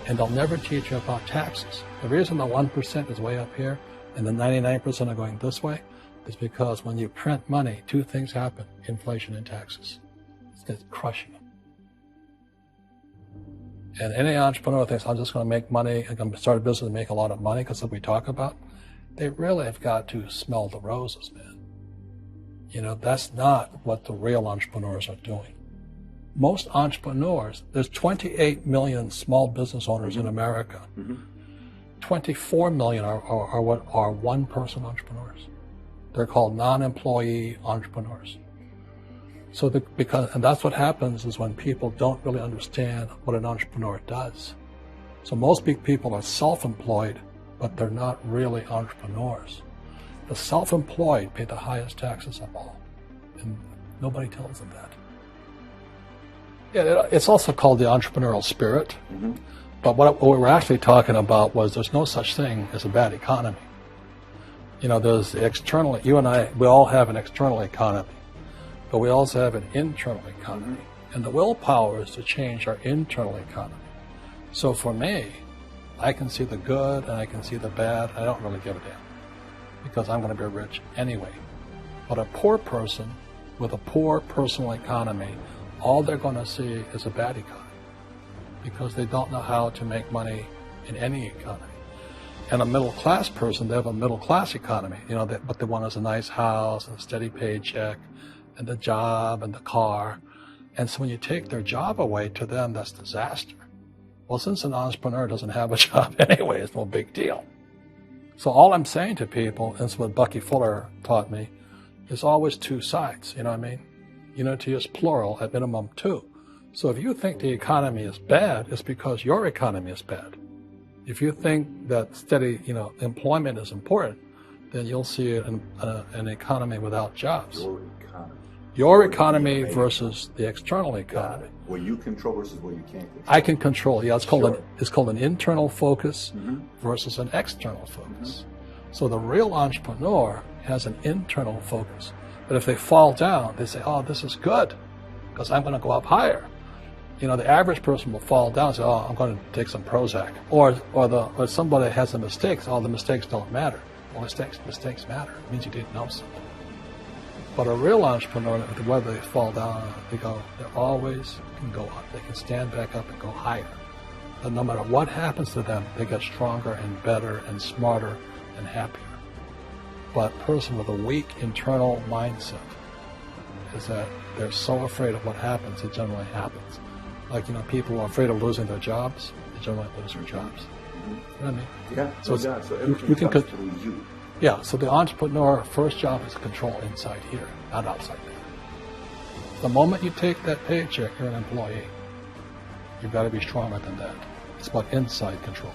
and they'll never teach you about taxes. The reason the 1% is way up here and the 99% are going this way is because when you print money, two things happen: inflation and taxes. It's crushing them. And any entrepreneur thinks, I'm just going to make money, I'm going to start a business and make a lot of money because of what we talk about. They really have got to smell the roses, man. You know, that's not what the real entrepreneurs are doing. Most entrepreneurs, there's 28 million small business owners in America. 24 million are what are one-person entrepreneurs. They're called non-employee entrepreneurs. So and that's what happens is when people don't really understand what an entrepreneur does. So most big people are self-employed, but they're not really entrepreneurs. The self-employed pay the highest taxes of all, and nobody tells them that. Yeah, it's also called the entrepreneurial spirit, but what we were actually talking about was there's no such thing as a bad economy. You know, there's external, you and I, we all have an external economy, but we also have an internal economy. And the willpower is to change our internal economy. So for me, I can see the good and I can see the bad. I don't really give a damn because I'm going to be rich anyway. But a poor person with a poor personal economy, all they're going to see is a bad economy because they don't know how to make money in any economy. And a middle-class person, they have a middle-class economy. You know, what they want is a nice house and a steady paycheck and the job and the car. And so when you take their job away, to them, that's disaster. Well, since an entrepreneur doesn't have a job anyway, it's no big deal. So all I'm saying to people, and it's what Bucky Fuller taught me, is always two sides, you know what I mean? Unity is plural, at minimum two. So if you think the economy is bad, it's because your economy is bad. If you think that steady, employment is important, then you'll see an economy without jobs. Your economy versus the external economy. What you control versus what you can't control. I can control. Yeah, it's called an internal focus versus an external focus. So the real entrepreneur has an internal focus. But if they fall down, they say, "Oh, this is good, because I'm going to go up higher." You know, the average person will fall down and say, "Oh, I'm going to take some Prozac." Or somebody has a mistake. Oh, the mistakes don't matter. Well, mistakes matter. It means you didn't know something. But a real entrepreneur, whether they fall down, they always can go up. They can stand back up and go higher. And no matter what happens to them, they get stronger and better and smarter and happier. But a person with a weak internal mindset is that they're so afraid of what happens, it generally happens. Like, people who are afraid of losing their jobs, they generally lose their jobs. You know what I mean? Yeah, so everything comes through you. Yeah, so the entrepreneur first job is control inside here, not outside there. The moment you take that paycheck, you're an employee. You've got to be stronger than that. It's about inside control.